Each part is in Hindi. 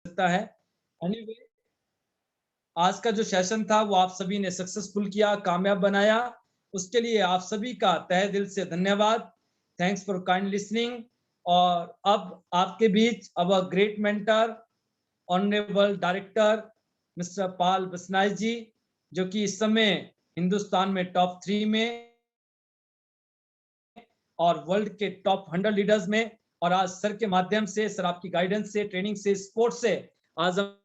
सकता है। एनीवे, आज का जो सेशन था वो आप सभी ने सक्सेसफुल किया, कामयाब बनाया। उसके लिए आप सभी का तहे दिल से धन्यवाद। Thanks for kind listening. और अब आपके बीच our great mentor, honourable director mister Pal Basnai ji, जो कि इस समय हिंदुस्तान में टॉप 3 में और वर्ल्ड के टॉप 100 लीडर्स में, और आज सर के माध्यम से, सर आपकी गाइडेंस से, ट्रेनिंग से, सपोर्ट से आज हम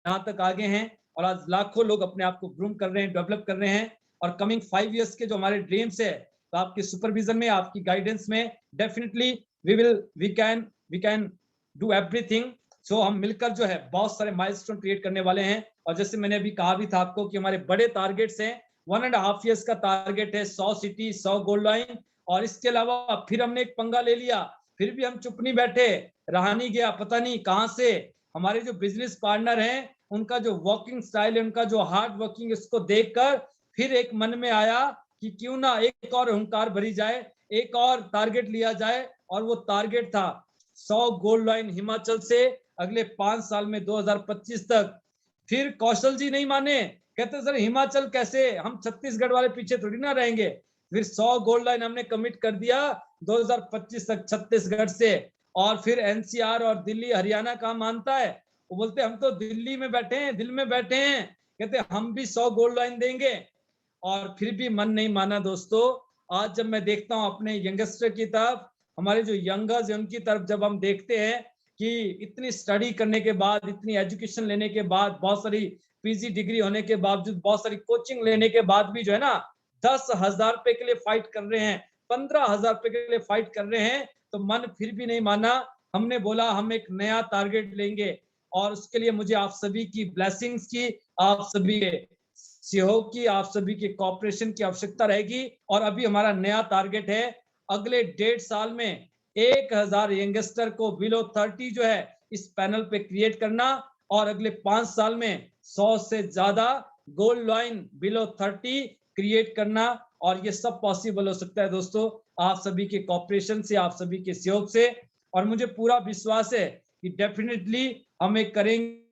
यहाँ तक आगे हैं। और आज लाखों लोग अपने आप को ग्रूम कर रहे हैं, डेवलप कर रहे हैं। और कमिंग 5 इयर्स के जो हमारे ड्रीम्स है, तो आपके सुपरविजन में, आपकी गाइडेंस में definitely we can do everything. So हम मिलकर जो है बहुत सारे माइलस्टोन क्रिएट करने वाले हैं। और जैसे मैंने अभी कहा भी था आपको कि हमारे बड़े टारगेट्स हैं। 1.5 इयर्स का टारगेट है 100 सिटी, 100 गोल्ड लाइन। और इसके अलावा फिर हमने एक पंगा ले लिया, फिर भी हम चुप नहीं बैठे, रहा नहीं गया। पता नहीं कहां से हमारे जो बिजनेस पार्टनर हैं, उनका जो वर्किंग स्टाइल है, उनका जो हार्ड वर्किंग, इसको देखकर फिर एक मन में आया कि क्यों ना एक और हुंकार भरी जाए, एक और टारगेट लिया जाए। और वो टारगेट था 100 गोल्ड लाइन हिमाचल से अगले 5 साल में, 2025 तक। फिर कौशल जी नहीं माने, कहते सर हिमाचल कैसे, हम छत्तीसगढ़ वाले पीछे थोड़ी ना रहेंगे। फिर 100 गोल्ड लाइन हमने कमिट कर दिया 2025 तक छत्तीसगढ़ से। और फिर एनसीआर और दिल्ली हरियाणा का मानता है, वो बोलते हम तो दिल्ली में बैठे हैं, दिल में बैठे हैं, कहते हम भी 100 गोल्ड लाइन देंगे। और फिर भी मन नहीं माना दोस्तों। आज जब मैं देखता हूं अपने यंगस्टर की तरफ, हमारे जो यंगर्स हैं उनकी तरफ जब हम देखते हैं कि इतनी स्टडी करने के बाद, इतनी एजुकेशन लेने के बाद, बहुत सारी पीजी डिग्री होने के बावजूद, बहुत सारी कोचिंग लेने के बाद भी जो है ना 10,000 रुपए के लिए फाइट कर रहे हैं, 15,000 रुपए के लिए फाइट कर रहे हैं, तो मन फिर भी नहीं माना। हमने बोला हम एक नया टारगेट लेंगे। और उसके लिए मुझे आप सभी की ब्लेसिंग्स की, आप सभी के सहयोग की, आप सभी के कॉपरेशन की आवश्यकता रहेगी। और अभी हमारा नया टारगेट है अगले 1.5 साल में 1,000 यंगस्टर को बिलो 30 जो है इस पैनल पे क्रिएट करना। और अगले 5 साल में 100 से ज्यादा गोल्ड लाइन बिलो 30 क्रिएट करना। और ये सब पॉसिबल हो सकता है दोस्तों, आप सभी के कॉपरेशन से, आप सभी के सहयोग से। और मुझे पूरा विश्वास है कि डेफिनेटली हम एक करेंगे,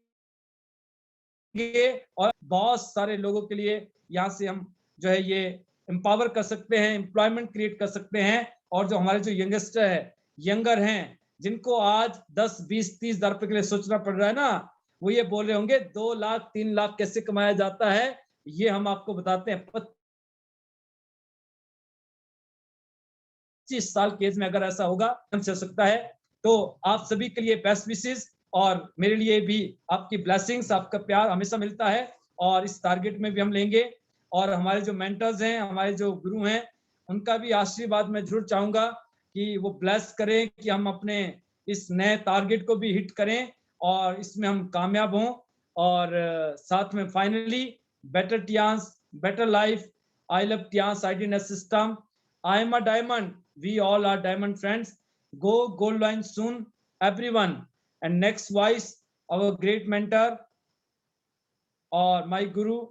और बहुत सारे लोगों के लिए यहाँ से हम जो है ये एम्पावर कर सकते हैं, एम्प्लॉयमेंट क्रिएट कर सकते हैं। और जो हमारे जो यंगस्टर है, यंगर हैं, जिनको आज 10, 20, 30 हजार रुपए के लिए सोचना पड़ रहा है ना, वो ये बोल रहे होंगे 2 लाख 3 लाख कैसे कमाया जाता है। ये हम आपको बताते हैं। 25 साल के एज में अगर ऐसा होगा, चल सकता है। तो आप सभी के लिए बेस्ट विशेष, और मेरे लिए भी आपकी ब्लेसिंग्स, आपका प्यार हमेशा मिलता है। और इस टारगेट में भी हम लेंगे। और हमारे जो मेंटर्स हैं, हमारे जो गुरु हैं, उनका भी आशीर्वाद मैं जरूर चाहूंगा कि वो ब्लेस करें कि हम अपने इस नए टारगेट को भी हिट करें और इसमें हम कामयाब हों। और साथ में finally better Tiens, better life. I love Tiens IDNet system. I am a diamond. We all are diamond friends. Go gold line soon, everyone. And next voice, our great mentor और my guru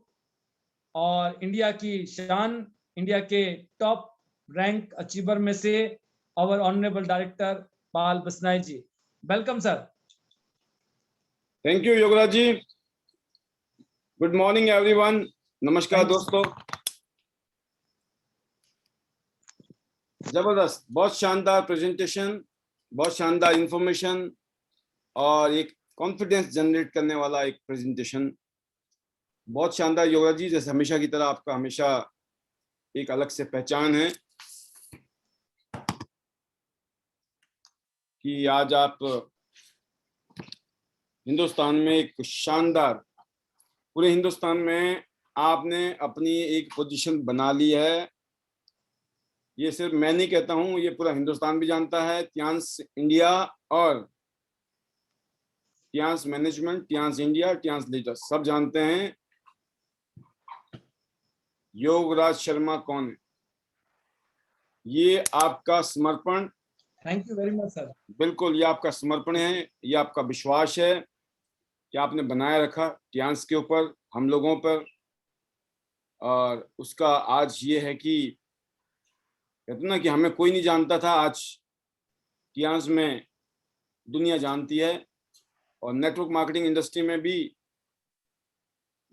और इंडिया की शान, इंडिया के टॉप रैंक अचीवर में से our honourable director Pal Basnai ji. Welcome sir. Thank you Yograj ji. Good morning everyone. नमस्कार दोस्तों। जबरदस्त, बहुत शानदार प्रेजेंटेशन, बहुत शानदार इंफॉर्मेशन और एक कॉन्फिडेंस जनरेट करने वाला एक प्रेजेंटेशन। बहुत शानदार योगराज जी, जैसे हमेशा की तरह आपका हमेशा एक अलग से पहचान है कि आज आप हिंदुस्तान में एक शानदार, पूरे हिंदुस्तान में आपने अपनी एक पोजीशन बना ली है। ये सिर्फ मैं नहीं कहता हूं, ये पूरा हिंदुस्तान भी जानता है। टियांस इंडिया और Tiens management, Tiens India, Tiens leader सब जानते हैं योगराज शर्मा कौन है। ये आपका समर्पण, thank you very much sir. बिल्कुल ये आपका समर्पण है, ये आपका विश्वास है कि आपने बनाए रखा टियांस के ऊपर, हम लोगों पर। और उसका आज ये है कि कहते ना कि हमें कोई नहीं जानता था, आज टियांस में दुनिया जानती है, और नेटवर्क मार्केटिंग इंडस्ट्री में भी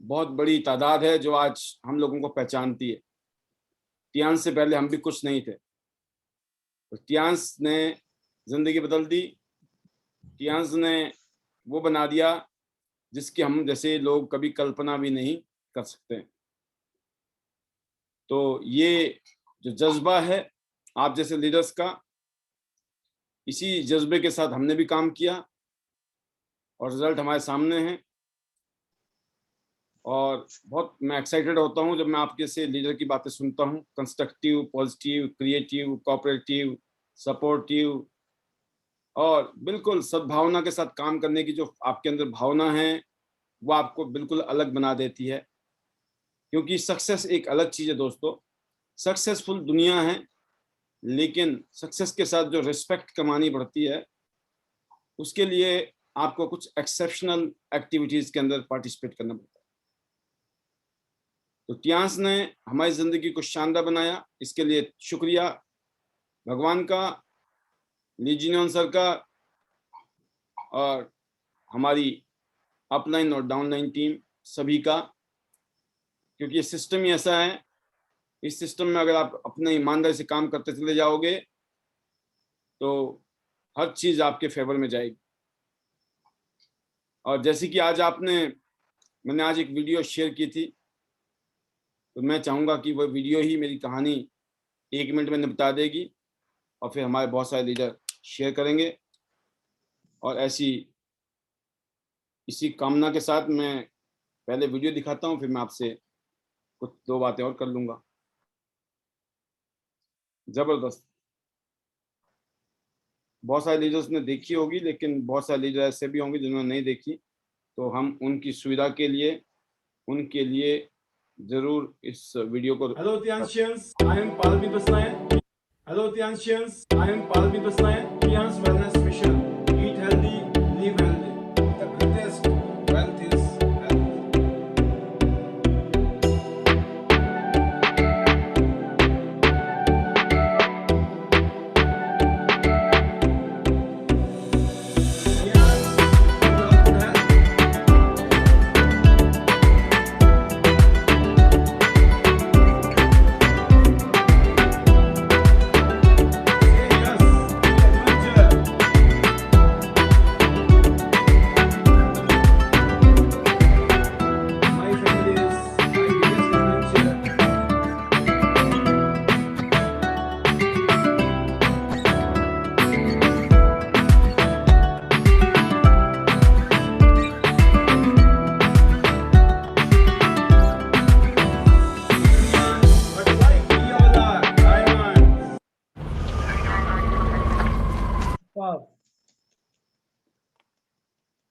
बहुत बड़ी तादाद है जो आज हम लोगों को पहचानती है। टियांस से पहले हम भी कुछ नहीं थे, तो टियांस ने जिंदगी बदल दी। टियांस ने वो बना दिया जिसकी हम जैसे लोग कभी कल्पना भी नहीं कर सकते। तो ये जो जज्बा है आप जैसे लीडर्स का, इसी जज्बे के साथ हमने भी काम किया और रिजल्ट हमारे सामने हैं। और बहुत मैं एक्साइटेड होता हूं जब मैं आपके से लीडर की बातें सुनता हूं, constructive, positive, creative, cooperative, supportive, और बिल्कुल सद्भावना के साथ काम करने की जो आपके अंदर भावना है वो आपको बिल्कुल अलग बना देती है। क्योंकि सक्सेस एक अलग चीज है दोस्तों। सक्सेसफुल दुनिया है, लेकिन सक्सेस के साथ जो रिस्पेक्ट कमानी पड़ती है उसके लिए आपको कुछ एक्सेप्शनल एक्टिविटीज के अंदर पार्टिसिपेट करना पड़ता है। तो टियांस ने हमारी जिंदगी को शानदार बनाया, इसके लिए शुक्रिया भगवान का, लीजियन सर का, और हमारी अपलाइन और डाउनलाइन टीम सभी का। क्योंकि ये सिस्टम ही ऐसा है, इस सिस्टम में अगर आप अपने ईमानदारी से काम करते चले जाओगे तो हर चीज आपके फेवर में जाएगी। और जैसे कि आज मैंने आज एक वीडियो शेयर की थी, तो मैं चाहूँगा कि वो वीडियो ही मेरी कहानी 1 मिनट में निपटा देगी, और फिर हमारे बहुत सारे लीडर शेयर करेंगे। और इसी कामना के साथ मैं पहले वीडियो दिखाता हूँ, फिर मैं आपसे कुछ 2 बातें और कर लूँगा। जबरदस्त। बहुत सारे लीडर्स ने देखी होगी, लेकिन बहुत सारे लीडर ऐसे भी होंगे जिन्होंने नहीं देखी, तो हम उनकी सुविधा के लिए उनके लिए जरूर इस वीडियो को। Hello Tianxians, I am Palvi Basnayan. Hello Tianxians, I am Palvi Basnayan. Tian's Wellness Mission. Eat healthy, live healthy. The greatest wealth is health. Tian's good health.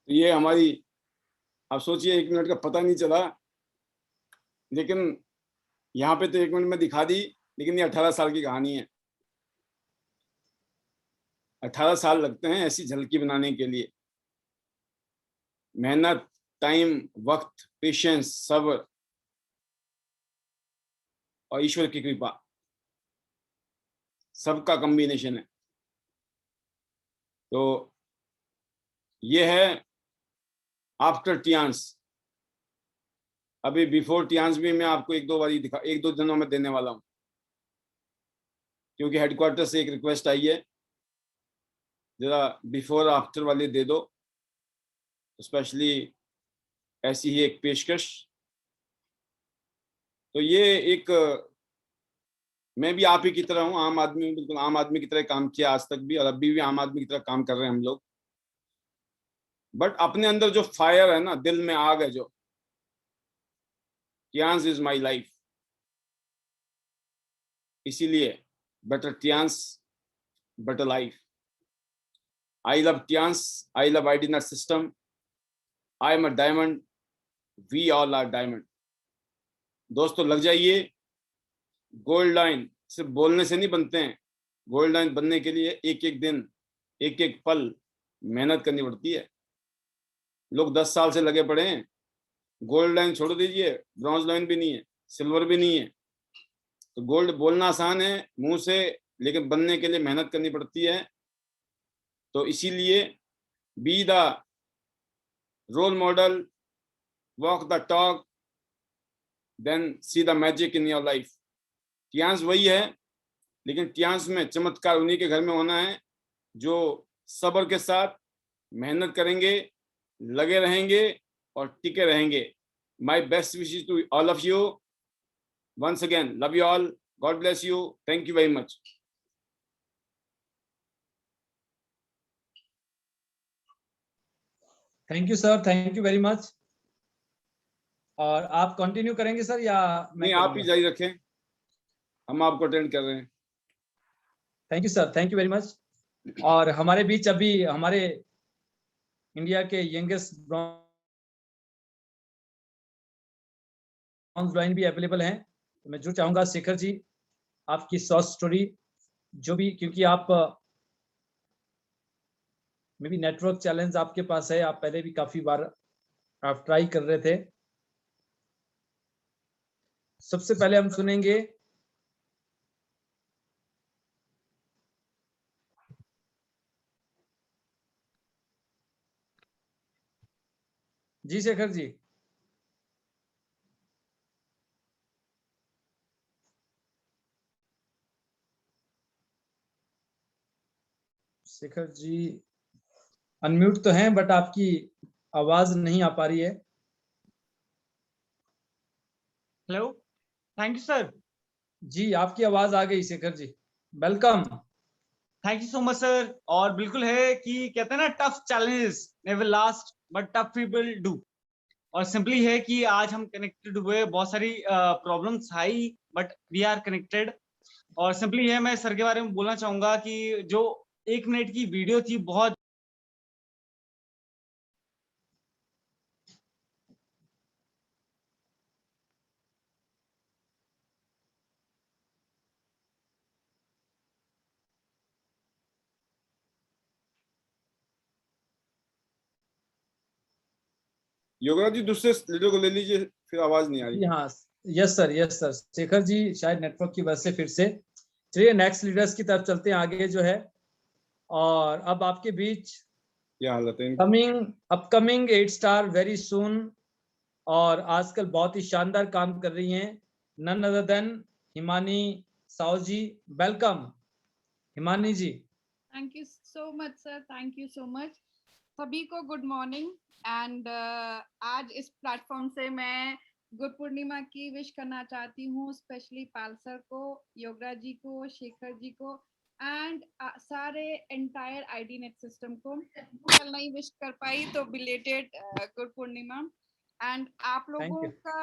तो ये हमारी, आप सोचिए 1 मिनट का पता नहीं चला, लेकिन यहाँ पे तो 1 मिनट में दिखा दी, लेकिन ये 18 साल की कहानी है। 18 साल लगते हैं ऐसी झलकी बनाने के लिए। मेहनत, टाइम, वक्त, पेशेंस, सब्र और ईश्वर की कृपा, सबका कॉम्बिनेशन है। तो ये है आफ्टर टियांस। अभी बिफोर टियांस भी मैं आपको 1-2 दिनों में देने वाला हूं, क्योंकि हेडक्वार्टर से एक रिक्वेस्ट आई है, जरा बिफोर आफ्टर वाले दे दो, स्पेशली ऐसी ही एक पेशकश। तो ये एक, मैं भी आप ही की तरह हूँ, आम आदमी हूँ, बिल्कुल आम आदमी की तरह काम किया आज तक भी, और अभी भी आम आदमी की तरह काम कर रहे हैं हम लोग। बट अपने अंदर जो फायर है ना, दिल में आग है, जो टियांस इज माई लाइफ, इसीलिए better Tiens, better life. I love Tiens, I love IDNet system, I am a diamond, we all are diamond. दोस्तों लग जाइए। गोल्ड लाइन सिर्फ बोलने से नहीं बनते हैं। गोल्ड लाइन बनने के लिए एक एक दिन, एक एक पल मेहनत करनी पड़ती है। लोग 10 साल से लगे पड़े हैं। गोल्ड लाइन छोड़ दीजिए, ब्रॉन्ज लाइन भी नहीं है, सिल्वर भी नहीं है। तो गोल्ड बोलना आसान है मुंह से, लेकिन बनने के लिए मेहनत करनी पड़ती है। तो इसीलिए be the role model, walk the talk, then see the magic in your life. Tiens वही है, लेकिन टियांस में चमत्कार उन्हीं के घर में होना है जो सब्र के साथ मेहनत करेंगे, लगे रहेंगे और टिके रहेंगे. My best wishes to all of you. Once again, love you all. God bless you. Thank you very much. Thank you sir, thank you very much. और आप कंटिन्यू करेंगे सर या नहीं, आप ही जारी रखें, हम आपको अटेंड कर रहे हैं. Thank you sir, thank you very much. और हमारे बीच अभी हमारे इंडिया के यंगेस्ट ब्रॉन्ज लाइन भी अवेलेबल हैं. तो मैं जरूर चाहूंगा शेखर जी आपकी शॉर्ट स्टोरी जो भी, क्योंकि आप मे बी नेटवर्क चैलेंज आपके पास है, आप पहले भी काफी बार आप ट्राई कर रहे थे. सबसे पहले हम सुनेंगे जी शेखर जी. शेखर जी अनम्यूट तो हैं बट आपकी आवाज नहीं आ पा रही है. Hello, thank you sir. जी आपकी आवाज आ गई Shekhar ji, welcome. Thank you so much sir. और बिल्कुल है कि कहते हैं ना, tough challenges never last but tough people do. और सिंपली है कि आज हम कनेक्टेड हुए, बहुत सारी प्रॉब्लम्स आई बट वी आर कनेक्टेड. और सिंपली है, मैं सर के बारे में बोलना चाहूंगा कि जो 1 मिनट की वीडियो थी, बहुत योगराज जी दूसरे लीडर को ले लीजिए, फिर आवाज नहीं आ रही. जी हाँ, yes sir, yes sir. Shekhar ji शायद नेटवर्क की वजह से फिर से. चलिए नेक्स्ट लीडर्स की तरफ चलते हैं आगे जो है. और अब आपके बीच क्या हालत है? अपकमिंग 8 स्टार वेरी सून, और आजकल बहुत ही शानदार काम कर रही हैं, none other than Himani Sao ji. Welcome Himani ji. Thank you so much sir, thank you so much. सभी को गुड मॉर्निंग. एंड आज इस प्लेटफॉर्म से मैं गुरु पूर्णिमा की विश करना चाहती हूँ, स्पेशली पाल सर को, योगराज जी को, शेखर जी को एंड सारे एंटायर आईडी नेट सिस्टम को. कल नहीं विश कर पाई तो बिलेटेड गुरु पूर्णिमा. एंड आप लोगों का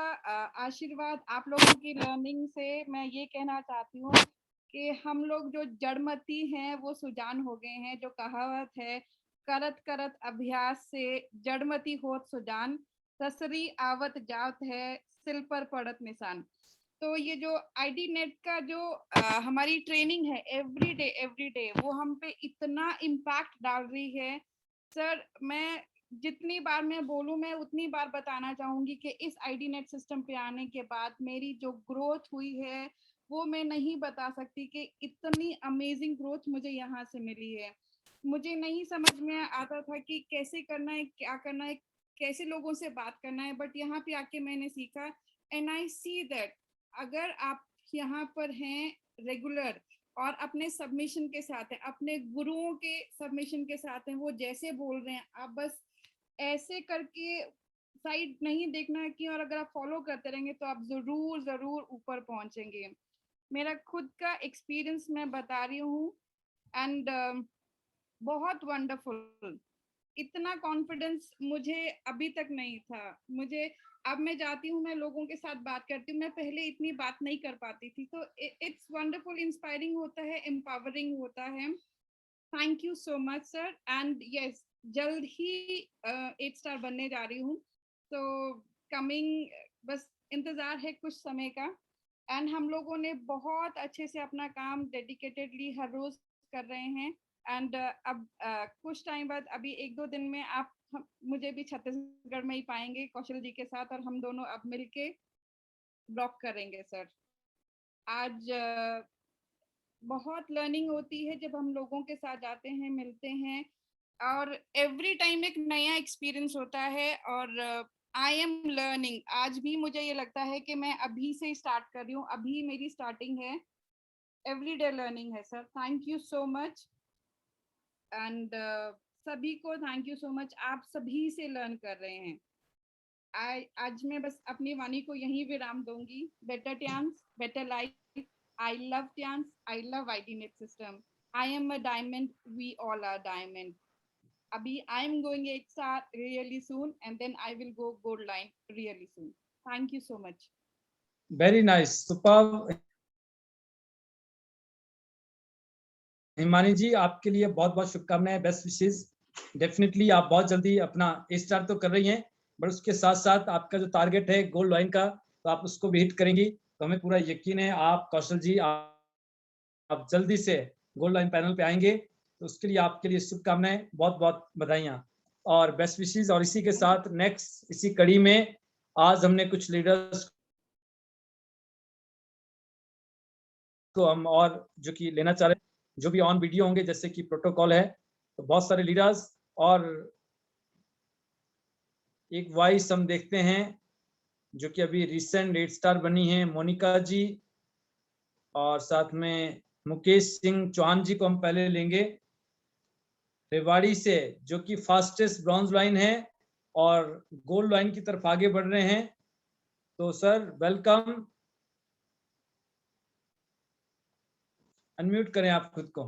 आशीर्वाद, आप लोगों की लर्निंग से मैं ये कहना चाहती हूँ कि हम लोग जो जड़मती हैं वो सुजान हो गए हैं. जो कहावत है, करत करत अभ्यास से जड़मती होत सुजान, ससरी आवत जात है सिल पर पड़त निशान. तो ये जो आईडी नेट का जो हमारी ट्रेनिंग है एवरी डे वो हम पे इतना इम्पैक्ट डाल रही है सर. मैं जितनी बार मैं बोलूं, मैं उतनी बार बताना चाहूंगी कि इस आईडी नेट सिस्टम पे आने के बाद मेरी जो ग्रोथ हुई है वो मैं नहीं बता सकती कि इतनी अमेजिंग ग्रोथ मुझे यहाँ से मिली है. मुझे नहीं समझ में आता था कि कैसे करना है, क्या करना है, कैसे लोगों से बात करना है, बट यहाँ पे आके मैंने सीखा. एंड आई सी दैट अगर आप यहाँ पर हैं रेगुलर और अपने सबमिशन के साथ हैं, अपने गुरुओं के सबमिशन के साथ हैं, वो जैसे बोल रहे हैं आप बस ऐसे करके साइड नहीं देखना है कि, और अगर आप फॉलो करते रहेंगे तो आप जरूर जरूर ऊपर पहुंचेंगे. मेरा खुद का एक्सपीरियंस मैं बता रही हूँ. एंड बहुत वंडरफुल. इतना कॉन्फिडेंस मुझे अभी तक नहीं था. मुझे अब मैं जाती हूँ, मैं लोगों के साथ बात करती हूँ, मैं पहले इतनी बात नहीं कर पाती थी. तो इट्स वंडरफुल, इंस्पायरिंग होता है, एम्पावरिंग होता है. Thank you so much sir. And yes, जल्द ही 8 स्टार बनने जा रही हूँ. तो कमिंग, बस इंतजार है कुछ समय का. एंड हम लोगों ने बहुत अच्छे से अपना काम डेडिकेटेडली हर रोज कर रहे हैं. एंड अब कुछ टाइम बाद, अभी 1-2 दिन में आप मुझे भी छत्तीसगढ़ में ही पाएंगे कौशल जी के साथ, और हम दोनों अब मिलके ब्लॉक करेंगे सर. आज बहुत लर्निंग होती है जब हम लोगों के साथ जाते हैं, मिलते हैं. और एवरी टाइम एक नया एक्सपीरियंस होता है और आई एम लर्निंग। आज भी मुझे ये लगता है कि मैं अभी से स्टार्ट कर रही हूँ, अभी मेरी स्टार्टिंग है। एवरी डे लर्निंग है sir. Thank you so much and सभी को थैंक यू सो मच। आप सभी से लर्न कर रहे हैं। आज मैं बस अपनी वाणी को यहीं विराम दूंगी। Better Tiens, better life. I love Tiens, I love IT net system. I am a diamond, we all are diamond. Abhi, I'm going XR really soon, and then I will go gold line really soon. Thank you so much. Very nice, superb. Himani ji, आपके लिए बहुत बहुत शुभकामनाएं, बेस्ट विशेस। डेफिनेटली आप बहुत जल्दी अपना ए स्टार तो कर रही हैं, बट उसके साथ साथ आपका जो टारगेट है गोल्ड लाइन का, तो आप उसको भी हिट करेंगी। तो हमें पूरा यकीन है आप कौशल जी आप जल्दी से गोल्ड लाइन पैनल पे आएंगे। तो उसके लिए आपके लिए शुभकामनाएं, बहुत बहुत बधाइयाँ और बेस्ट विशेस। और इसी के साथ नेक्स्ट इसी कड़ी में आज हमने कुछ लीडर्स को हम और जो कि लेना चाह रहे हैं, जो भी ऑन वीडियो होंगे, जैसे कि प्रोटोकॉल है, तो बहुत सारे लीडर्स और एक वॉइस हम देखते हैं जो कि अभी रिसेंट 8 स्टार बनी है, मोनिका जी, और साथ में मुकेश सिंह चौहान जी को हम पहले लेंगे रेवाड़ी से, जो कि फास्टेस्ट ब्रॉन्ज लाइन है और गोल्ड लाइन की तरफ आगे बढ़ रहे हैं। तो सर वेलकम, अनम्यूट करें आप खुद को।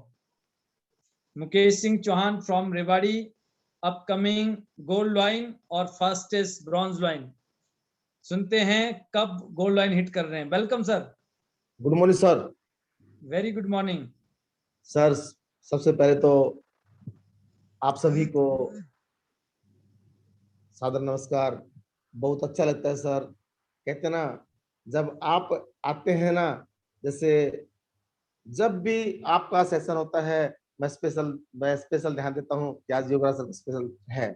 Mukesh Singh Chauhan from Rewari, upcoming gold line और फास्टेस्ट ब्रॉन्ज लाइन। सुनते हैं कब गोल्ड लाइन हिट कर रहे हैं। Welcome sir. Good morning sir. Very good morning sir, सबसे पहले तो आप सभी को सादर नमस्कार। बहुत अच्छा लगता है सर, कहते ना जब आप आते हैं ना, जैसे जब भी आपका सेशन होता है मैं स्पेशल ध्यान देता हूँ कि आज योगराज सर स्पेशल है।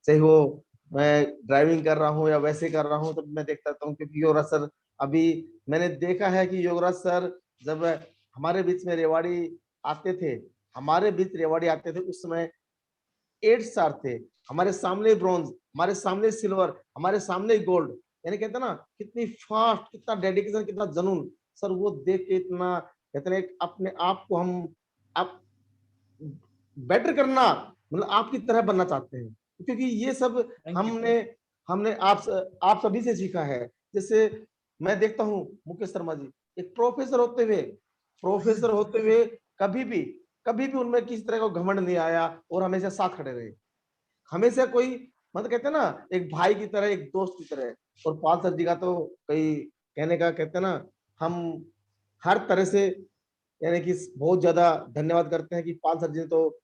चाहे वो मैं ड्राइविंग कर रहा हूँ या वैसे कर रहा हूँ तो मैं देखता हूँ, क्योंकि योगराज सर अभी मैंने देखा है कि योगराज सर जब हमारे बीच में रेवाड़ी आते थे, उस समय 8 स्टार थे, हमारे सामने ब्रॉन्ज, हमारे सामने सिल्वर, हमारे सामने गोल्ड। यानी कहते ना कितनी फास्ट, कितना डेडिकेशन, कितना जुनून सर, वो देख के इतना कहते हैं अपने आप को हम आप बेटर करना, मतलब आपकी तरह बनना चाहते हैं, क्योंकि ये सब हमने आप सभी से सीखा है। जैसे मैं देखता हूँ मुकेश शर्मा जी एक प्रोफेसर होते हुए कभी भी उनमें किसी तरह का घमंड नहीं आया और हमेशा साथ खड़े रहे, हमेशा कोई मतलब कहते हैं ना एक भाई की तरह, एक दोस्त की तरह। और पाल सर जी का तो कई कहने का कहते हैं ना, हम हर तरह से यानी कि बहुत ज्यादा धन्यवाद करते हैं कि पाल सर जी ने तो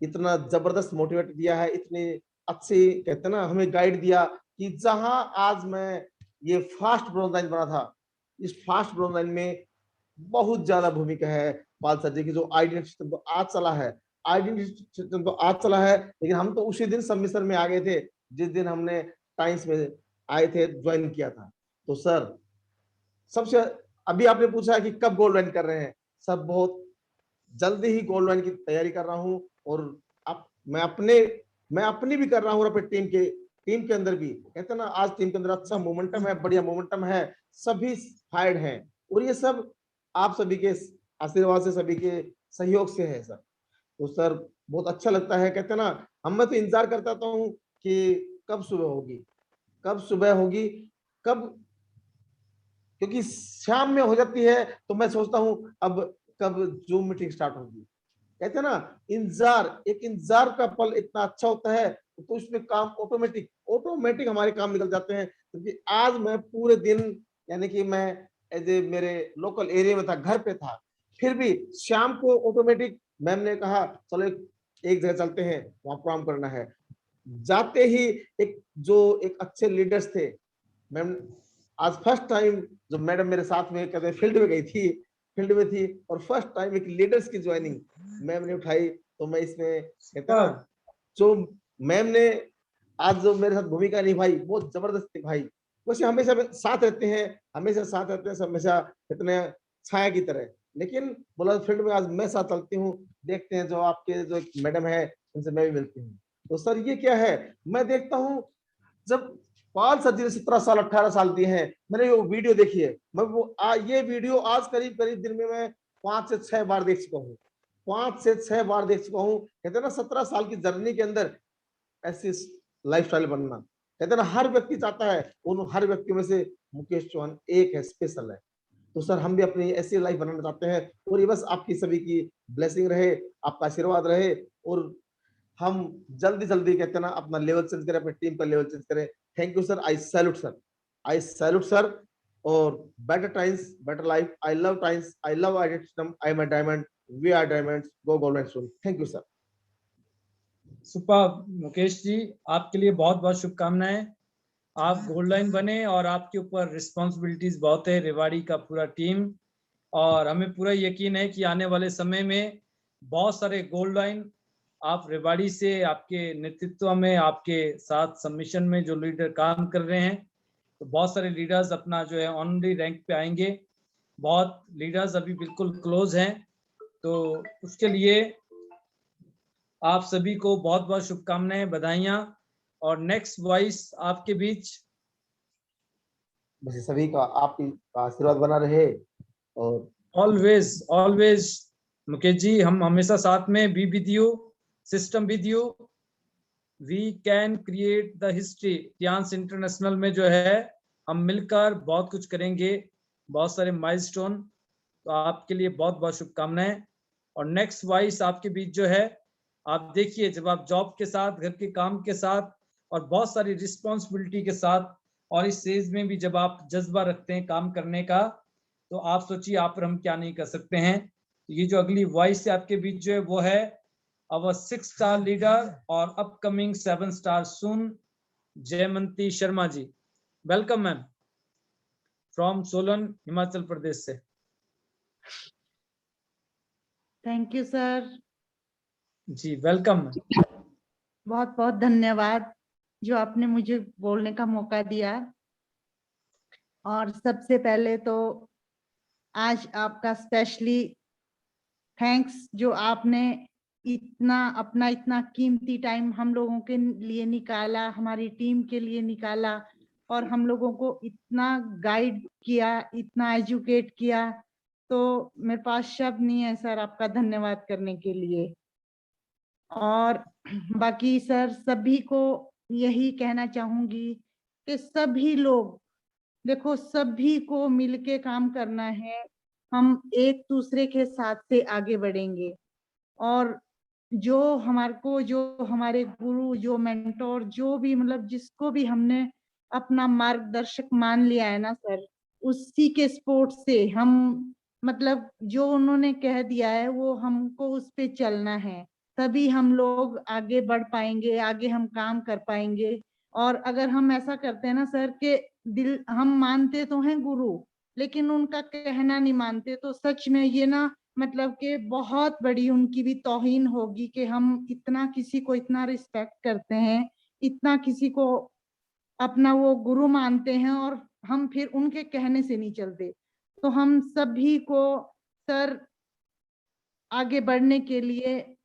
इतना जबरदस्त मोटिवेट दिया है, इतने अच्छे कहते हैं ना हमें गाइड दिया कि जहां आज मैं ये फास्ट ब्रॉन्ज लाइन बना था, इस फास्ट ब्रॉन्ज लाइन में बहुत ज्यादा भूमिका है पाल सर जी की। जो आइडेंटिटी सिस्टम तो आज चला है, लेकिन हम तो उसी दिन सबमिशन में आ गए थे जिस दिन हमने टाइम्स में आए थे, ज्वाइन किया था। तो सर सबसे अभी आपने पूछा कि कब गोल्ड लाइन कर रहे हैं, सब बहुत जल्दी ही गोल्ड लाइन की तैयारी कर रहा हूं। और अब मैं अपनी भी कर रहा हूँ, अपने टीम के अंदर भी कहते हैं ना आज टीम के अंदर अच्छा मोमेंटम है, बढ़िया मोमेंटम है, सभी फायर्ड हैं और ये सब आप सभी के आशीर्वाद से, सभी के सहयोग से है सर। तो सर बहुत अच्छा लगता है, कहते हैं ना मैं तो इंतजार करता हूँ कि कब सुबह होगी, क्योंकि शाम में हो जाती है तो मैं सोचता हूँ अब कब जूम मीटिंग स्टार्ट होगी। कहते हैं ना इंतजार का पल इतना अच्छा होता है, तो इसमें काम ऑटोमेटिक हमारे काम निकल जाते हैं। क्योंकि आज मैं पूरे दिन यानी कि मैं एज ए मेरे लोकल एरिया में था, घर पे था, फिर भी शाम को ऑटोमेटिक मैम ने कहा चलो एक जगह चलते हैं, वहां काम करना है। जाते ही एक अच्छे लीडर्स थे, मैम आज फर्स्ट टाइम जो मैडम मेरे साथ में कहते फील्ड में थी और फर्स्ट टाइम एक लीडर्स की ज्वाइनिंग मैम ने उठाई। तो मैं इसमें कहता ना जो मैम ने आज जो मेरे साथ भूमिका निभाई बहुत जबरदस्त निभाई। वैसे हमेशा साथ रहते हैं, हमेशा इतने छाया की तरह, लेकिन बोला फील्ड में आज मैं साथ चलती हूँ। देखते हैं जो आपके जो मैडम है उनसे मैं भी मिलती हूँ। तो सर ये क्या है, मैं देखता हूँ जब पाल सर जी ने 17 साल 18 साल दिए हैं, मैंने वो वीडियो देखी है, मैं वो ये वीडियो आज करीब करीब दिन में मैं 5 से 6 बार देख चुका हूँ, 5 से 6 बार देख चुका हूँ। कहते हैं ना 17 साल की जर्नी के अंदर ऐसी लाइफस्टाइल बनना, कहते हैं ना हर व्यक्ति चाहता है, उन हर व्यक्ति में से मुकेश चौहान एक है, स्पेशल है। तो सर हम भी अपनी ऐसी लाइफ बनाना चाहते हैं, और ये बस आपकी सभी की ब्लेसिंग रहे, आपका आशीर्वाद रहे, और हम जल्दी जल्दी कहते हैं ना अपना लेवल चेंज करें, अपनी टीम का लेवल चेंज करें। Thank you sir, I salute sir, I salute sir. और better times better life, I love times, I love I am a diamond, we are diamonds, go golden soul. Thank you sir. Super Mukesh ji, आपके लिए बहुत बहुत शुभकामनाएं। आप गोल्ड लाइन बने और आपके ऊपर रिस्पॉन्सिबिलिटीज बहुत है, रेवाड़ी का पूरा टीम, और हमें पूरा यकीन है कि आने वाले समय में बहुत सारे गोल्ड लाइन आप रेवाड़ी से, आपके नेतृत्व में, आपके साथ सबमिशन में जो लीडर काम कर रहे हैं, तो बहुत सारे लीडर्स अपना जो है ऑनरी रैंक पे आएंगे। बहुत लीडर्स अभी बिल्कुल क्लोज हैं, तो उसके लिए आप सभी को बहुत बहुत शुभकामनाएं, बधाइयां। और नेक्स्ट वॉइस आपके बीच, बस सभी का आपका आशीर्वाद बना रहे, और ऑलवेज ऑलवेज मुकेश जी, हम हमेशा साथ में, be with you, system with you, we can create the history. Tiens international में जो है हम मिलकर बहुत कुछ करेंगे, बहुत सारे माइलस्टोन। तो आपके लिए बहुत बहुत शुभकामनाएं। और नेक्स्ट वॉइस आपके बीच जो है, आप देखिए जब आप जॉब के साथ, घर के काम के साथ और बहुत सारी रिस्पॉन्सिबिलिटी के साथ, और इस स्टेज में भी जब आप जज्बा रखते हैं काम करने का, तो आप सोचिए आप और हम क्या नहीं कर सकते हैं। तो ये जो अगली वॉइस है आपके बीच जो है, वो है our 6-star leader और upcoming 7-star soon, Jayamanti Sharma ji. Welcome ma'am, from Solan, Himachal Pradesh से। थैंक यू सर, जी वेलकम। बहुत बहुत धन्यवाद जो आपने मुझे बोलने का मौका दिया। और सबसे पहले तो आज आपका स्पेशली थैंक्स, जो आपने इतना कीमती टाइम हम लोगों के लिए निकाला, हमारी टीम के लिए निकाला, और हम लोगों को इतना गाइड किया, इतना एजुकेट किया। तो मेरे पास शब्द नहीं है सर आपका धन्यवाद करने के लिए। और बाकी सर सभी को यही कहना चाहूंगी कि सभी लोग देखो, सभी को मिलके काम करना है, हम एक दूसरे के साथ से आगे बढ़ेंगे। और जो हमारे गुरु, जो मेंटोर, जो भी मतलब जिसको भी हमने अपना मार्गदर्शक मान लिया है ना सर, उसी के सपोर्ट से हम मतलब जो उन्होंने कह दिया है वो हमको उस पे चलना है, तभी हम लोग आगे बढ़ पाएंगे, आगे हम काम कर पाएंगे। और अगर हम ऐसा करते हैं ना सर के दिल, हम मानते तो हैं गुरु, लेकिन उनका कहना नहीं मानते, तो सच में ये ना मतलब कि बहुत बड़ी उनकी भी तौहीन होगी कि हम इतना किसी को इतना रिस्पेक्ट करते हैं, इतना किसी को अपना वो गुरु मानते हैं, और हम फिर उनके कहने से नहीं चलते। तो हम सभी को सर आगे बढ़ने के लिए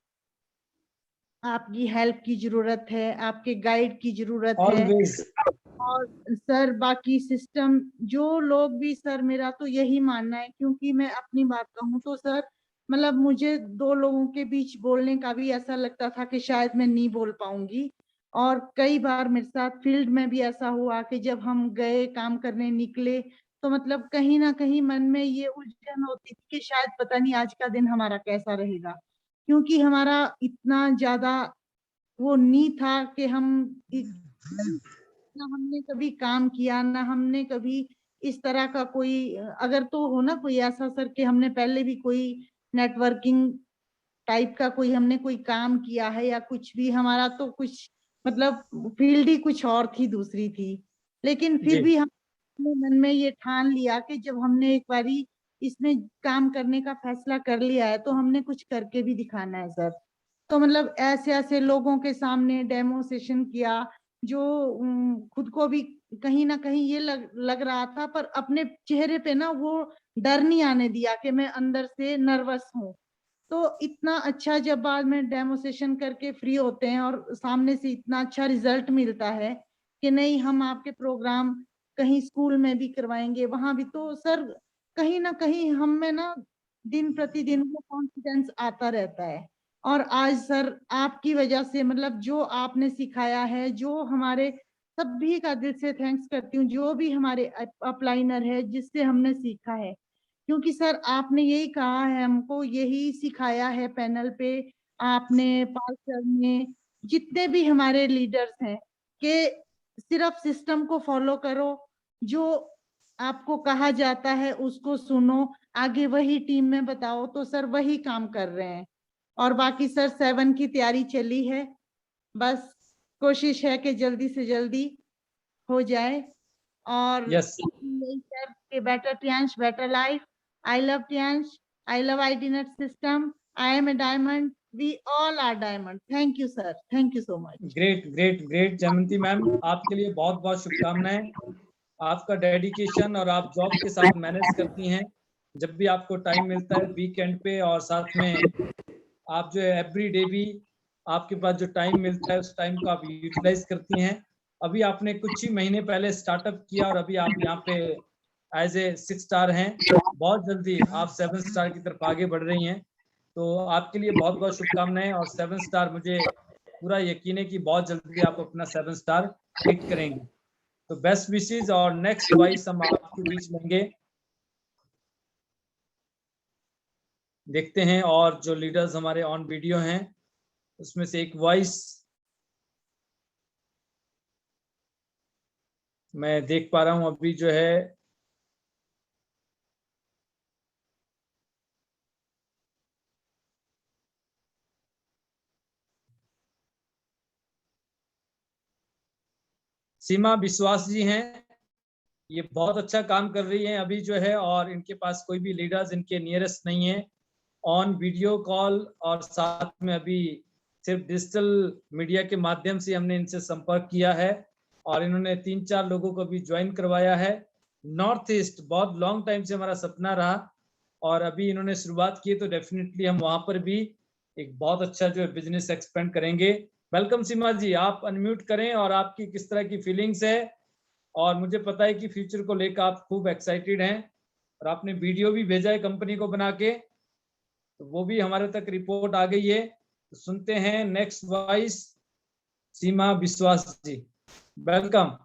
आपकी हेल्प की जरूरत है, आपके गाइड की जरूरत है। ऑलवेज। और सर बाकी सिस्टम जो लोग भी सर, मेरा तो यही मानना है, क्योंकि मैं अपनी बात कहूँ तो सर मतलब मुझे 2 लोगों के बीच बोलने का भी ऐसा लगता था कि शायद मैं नहीं बोल पाऊंगी। और कई बार मेरे साथ फील्ड में भी ऐसा हुआ कि जब हम गए काम करने निकले, तो मतलब कहीं ना कहीं मन में ये उलझन होती थी कि शायद पता नहीं आज का दिन हमारा कैसा रहेगा, क्योंकि हमारा इतना ज्यादा वो नहीं था कि हम ना हमने कभी काम किया, ना हमने कभी इस तरह का कोई अगर तो हो ना कोई ऐसा सर कि हमने पहले भी कोई नेटवर्किंग टाइप का कोई हमने कोई काम किया है या कुछ भी, हमारा तो कुछ मतलब फील्ड ही कुछ और थी, दूसरी थी। लेकिन फिर भी हमने मन में ये ठान लिया कि जब हमने एक बारी इसमें काम करने का फैसला कर लिया है तो हमने कुछ करके भी दिखाना है सर। तो मतलब ऐसे ऐसे लोगों के सामने डेमोन्स्ट्रेशन किया, जो खुद को भी कहीं ना कहीं ये लग रहा था, पर अपने चेहरे पे ना वो डर नहीं आने दिया कि मैं अंदर से नर्वस हूँ। तो इतना अच्छा जब बाद में डेमोस्ट्रेशन करके फ्री होते हैं और सामने से इतना अच्छा रिजल्ट मिलता है कि नहीं हम आपके प्रोग्राम कहीं स्कूल में भी करवाएंगे, वहां भी, तो सर कहीं ना कहीं हम में ना दिन प्रतिदिन वो कॉन्फिडेंस आता रहता है। और आज सर आपकी वजह से मतलब जो आपने सिखाया है, जो हमारे सभी का दिल से थैंक्स करती हूँ, जो भी हमारे अपलाइनर है जिससे हमने सीखा है, क्योंकि सर आपने यही कहा है, हमको यही सिखाया है पैनल पे, आपने, पाल सर ने, जितने भी हमारे लीडर्स हैं, कि सिर्फ सिस्टम को फॉलो करो, जो आपको कहा जाता है उसको सुनो, आगे वही टीम में बताओ, तो सर वही काम कर रहे हैं। और बाकी सर 7 की तैयारी चली है, बस कोशिश है कि जल्दी से जल्दी हो जाए। और यस यही सर कि better Tiens better life, I love Tiens, I love IDNet system, I am a diamond, we all are diamond. Thank you sir, thank you so much. Great great great Jayanti ma'am, आपके लिए बहुत बहुत शुभकामनाएं। आपका डेडिकेशन और आप जॉब के साथ मैनेज करती हैं, जब भी आपको टाइम मिलता है वीकेंड पे, और साथ में आप जो है एवरी डे भी आपके पास जो टाइम मिलता है उस टाइम को आप यूटिलाइज करती हैं। अभी आपने कुछ ही महीने पहले स्टार्टअप किया और अभी आप यहाँ पे एज ए 6 स्टार हैं, बहुत जल्दी आप 7 स्टार की तरफ आगे बढ़ रही हैं। तो आपके लिए बहुत बहुत शुभकामनाएं, और 7 स्टार मुझे पूरा यकीन है कि बहुत जल्दी आप अपना 7 स्टार हिट करेंगे। तो बेस्ट विशेस, और नेक्स्ट वॉइस हम आपके बीच लेंगे, देखते हैं। और जो लीडर्स हमारे ऑन वीडियो हैं उसमें से एक वॉइस मैं देख पा रहा हूं अभी जो है, सीमा विश्वास जी हैं। ये बहुत अच्छा काम कर रही हैं अभी जो है, और इनके पास कोई भी लीडर्स इनके नियरेस्ट नहीं है, ऑन वीडियो कॉल और साथ में अभी सिर्फ डिजिटल मीडिया के माध्यम से हमने इनसे संपर्क किया है, और इन्होंने 3-4 लोगों को भी ज्वाइन करवाया है। नॉर्थ ईस्ट बहुत लॉन्ग टाइम से हमारा सपना रहा, और अभी इन्होंने शुरुआत की, तो डेफिनेटली हम वहां पर भी एक बहुत अच्छा जो है बिजनेस एक्सपेंड करेंगे। वेलकम सीमा जी, आप अनम्यूट करें और आपकी किस तरह की फीलिंग्स है। और मुझे पता है कि फ्यूचर को लेकर आप खूब एक्साइटेड हैं, और आपने वीडियो भी भेजा है कंपनी को बना के, तो वो भी हमारे तक रिपोर्ट आ गई है। तो सुनते हैं नेक्स्ट वॉइस, सीमा विश्वास जी, वेलकम।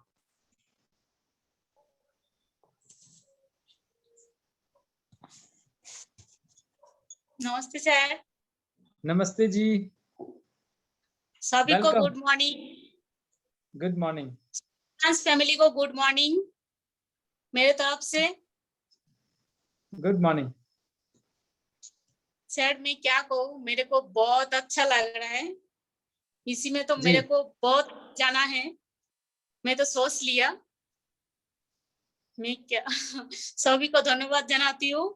नमस्ते सर। नमस्ते जी, सभी को welcome. Good morning. Good morning. Family को गुड मॉर्निंग मेरे तरफ से। गुड मॉर्निंग सर मैं क्या कहूँ, मेरे को बहुत अच्छा लग रहा है। इसी में तो जी। मेरे को बहुत जाना है। मैं तो सोच लिया, मैं क्या सभी को धन्यवाद जनाती हूँ,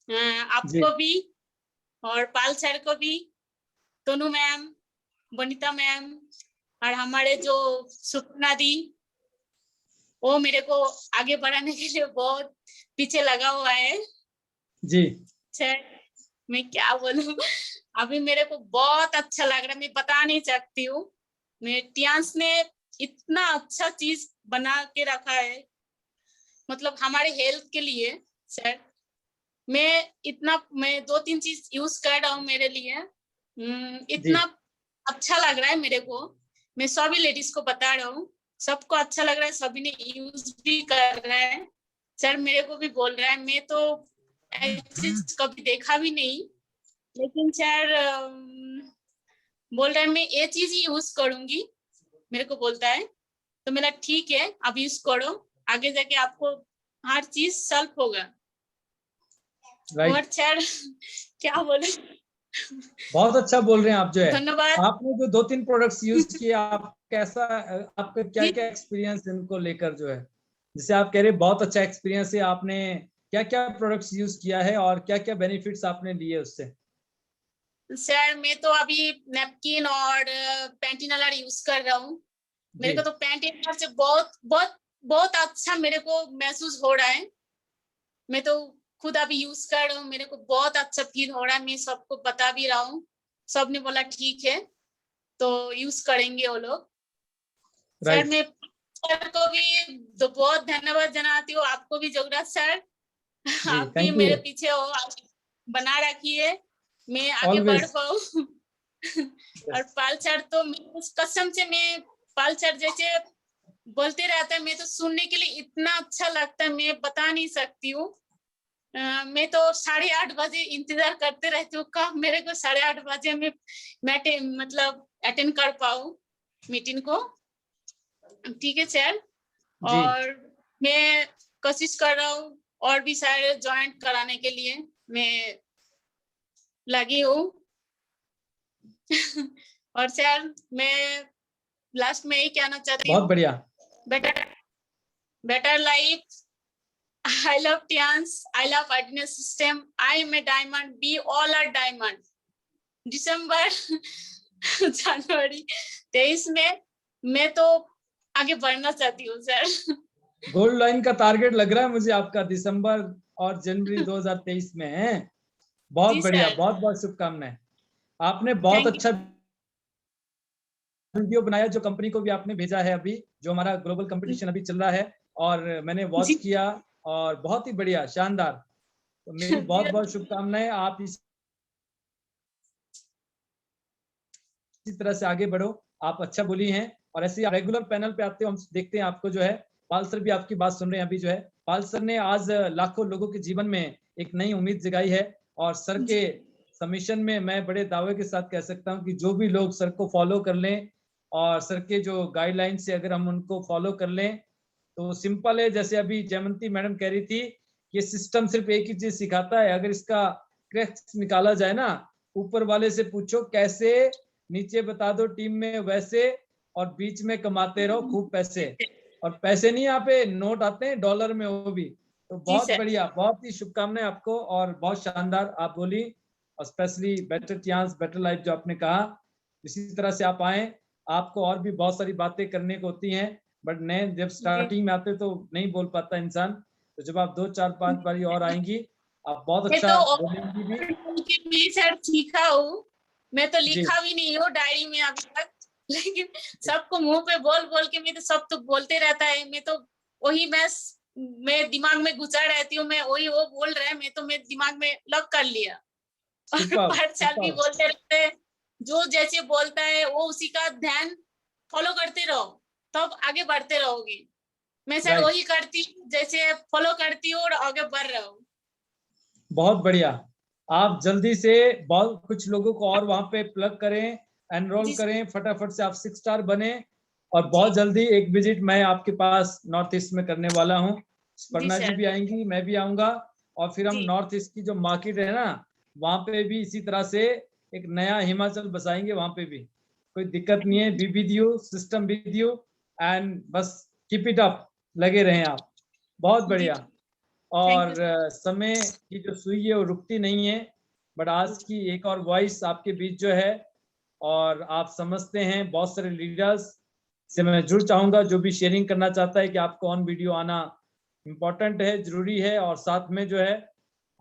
आपको भी और पाल सर को भी, तनु मैम, वनिता मैम, और हमारे जो सुपना दी, वो मेरे को आगे बढ़ाने के लिए बहुत पीछे लगा हुआ है जी। सर। मैं क्या बोलूं, अभी मेरे को बहुत अच्छा लग रहा है, मैं बता नहीं सकती हूँ। मैं टियांश ने इतना अच्छा चीज बना के रखा है, मतलब हमारे हेल्थ के लिए सर। मैं 2-3 चीज यूज कर रहा हूँ मेरे लिए, इतना अच्छा लग रहा है मेरे को। मैं सभी लेडीज को बता रहा हूँ, सबको अच्छा लग रहा है, सभी ने यूज भी कर रहा है सर। मेरे को भी बोल रहा है, मैं तो ऐसी कभी देखा भी नहीं, लेकिन सर बोल रहा है मैं ये चीज ही यूज करूंगी, मेरे को बोलता है। तो मेरा ठीक है, अब यूज करो, आगे जाके आपको हर चीज सॉल्व होगा। और सर क्या बोले, बहुत अच्छा बोल रहे हैं आप जो है। धन्यवाद। आपने जो 2-3 प्रोडक्ट्स यूज किए, आप कैसा, आपका क्या क्या एक्सपीरियंस इनको लेकर जो है, जिसे आप कह रहे बहुत अच्छा एक्सपीरियंस है, आपने क्या क्या प्रोडक्ट्स यूज किया है और क्या क्या बेनिफिट्स आपने लिए उससे? सर मैं तो अभी नैपकिन और पैंटीनलर यूज कर रहा हूँ। मेरे को तो पैंटीनलर से बहुत बहुत बहुत अच्छा मेरे को महसूस हो रहा है। मैं तो खुद अभी यूज कर रहा हूँ, मेरे को बहुत अच्छा फील हो रहा है। मैं सबको बता भी रहा हूँ, सबने बोला ठीक है, तो यूज करेंगे वो लोग। सर राइट मैं सर को भी तो बहुत धन्यवाद जनाती हूँ, आपको भी जोगराज सर, जी, आप भी थैंक यू मेरे पीछे हो, आप बना रखिए मैं आगे बढ़ ऑलवेज। पाऊँ। और पाल सर तो कसम से मैं पाल सर जैसे बोलते रहता है, मैं तो सुनने के लिए इतना अच्छा लगता है, मैं बता नहीं सकती हूँ। मैं तो 8:30 बजे इंतजार करते रहती हूँ, कब मेरे को 8:30 बजे मैं मतलब अटेंड कर पाऊँ मीटिंग को। ठीक है सर, जी और मैं कोशिश कर रहा हूँ और भी सारे ज्वाइन कराने के लिए मैं लगी हूँ। और सर मैं लास्ट में यही कहना चाहती बहुत हूँ, बढ़िया। better life. I love Tians. I love Ordinance System. I am a diamond. We all are diamond. दिसंबर जनवरी 23 में मैं तो आगे बढ़ना चाहती हूँ सर। गोल्ड लाइन का टारगेट लग रहा है मुझे आपका दिसंबर और जनवरी 2023 में है। बहुत जी बढ़िया, सर, बहुत बहुत शुभकामनाएं। आपने बहुत थैंक अच्छा वीडियो बनाया, जो कंपनी को भी आपने भेजा है अभी, जो हमारा ग्लोबल कंपटीशन अभी चल रहा है, और मैंने वॉच जी किया और बहुत ही बढ़िया, शानदार। तो मेरी बहुत बहुत शुभकामनाएं, आप इसी तरह से आगे बढ़ो। आप अच्छा बोली हैं और ऐसे ही रेगुलर पैनल पे आते हो, हम देखते हैं आपको जो है। पाल सर भी आपकी बात सुन रहे हैं अभी जो है। पाल सर ने आज लाखों लोगों के जीवन में एक नई उम्मीद जगाई है, और सर के सबमिशन में मैं बड़े दावे के साथ कह सकता हूं कि जो भी लोग सर को फॉलो कर लें और सर के जो गाइडलाइन से अगर हम उनको फॉलो कर लें, तो सिंपल है। जैसे अभी जयमंती मैडम कह रही थी, ये सिस्टम सिर्फ एक ही चीज सिखाता है, अगर इसका क्रैक्स निकाला जाए ना, ऊपर वाले से पूछो कैसे, नीचे बता दो टीम में वैसे, और बीच में कमाते रहो खूब पैसे। और पैसे नहीं, यहाँ पे नोट आते हैं डॉलर में, वो भी। तो जी बहुत सर, बढ़िया, बहुत ही शुभकामनाएं आपको, और बहुत शानदार आप बोली। और specially better chance better life जो आपने कहा, इसी तरह से आप आए। आपको और भी बहुत सारी बातें करने को होती हैं, बट नए जब स्टार्टिंग में आते तो नहीं बोल पाता इंसान। तो जब आप 2 4 5 बारी और आएंगी, आप बहुत मैं अच्छा तो बोलेंगी भी। भी सर सीखा हूँ, मैं तो जी लिखा भी नहीं हूँ डायरी में अभी तक, लेकिन सबको मुंह पे बोल बोल के मैं तो सब तो बोलते रहता है, मैं तो वही मैं दिमाग में घुसा रहती हूँ, मैं वही वो बोल रहा है, मैं तो मैं दिमाग में लॉक कर लिया। और सुपर 5 साल भी सुपर। बोलते रहते हैं, जो जैसे बोलता है वो उसी का ध्यान फॉलो करते रहो, तब आगे बढ़ते रहोगे। मैं सर राइट, वही करती हूँ, जैसे फॉलो करती हूँ और आगे बढ़ रहा हूँ। बहुत बढ़िया। आप जल्दी से बहुत कुछ लोगों को और वहां पे प्लग करें, एनरोल जी करें, फटाफट से आप 6 स्टार बने। और जी बहुत जल्दी एक विजिट मैं आपके पास नॉर्थ ईस्ट में करने वाला हूँ। जी स्पर्णा जी सर, भी आएंगी, मैं भी आऊंगा, और फिर हम जी नॉर्थ ईस्ट की जो मार्केट है ना, वहां पे भी इसी तरह से एक नया हिमाचल बसाएंगे। वहां पे भी कोई दिक्कत नहीं है, B with you, system with you, and बस कीप इट अप, लगे रहें आप। बहुत जी बढ़िया। Thank you. और समय की जो सुई है वो रुकती नहीं है, बट आज की एक और वॉइस आपके बीच जो है, और आप समझते हैं बहुत सारे लीडर्स से मैं जरूर चाहूंगा, जो भी शेयरिंग करना चाहता है कि आपको ऑन वीडियो आना इम्पोर्टेंट है, जरूरी है, और साथ में जो है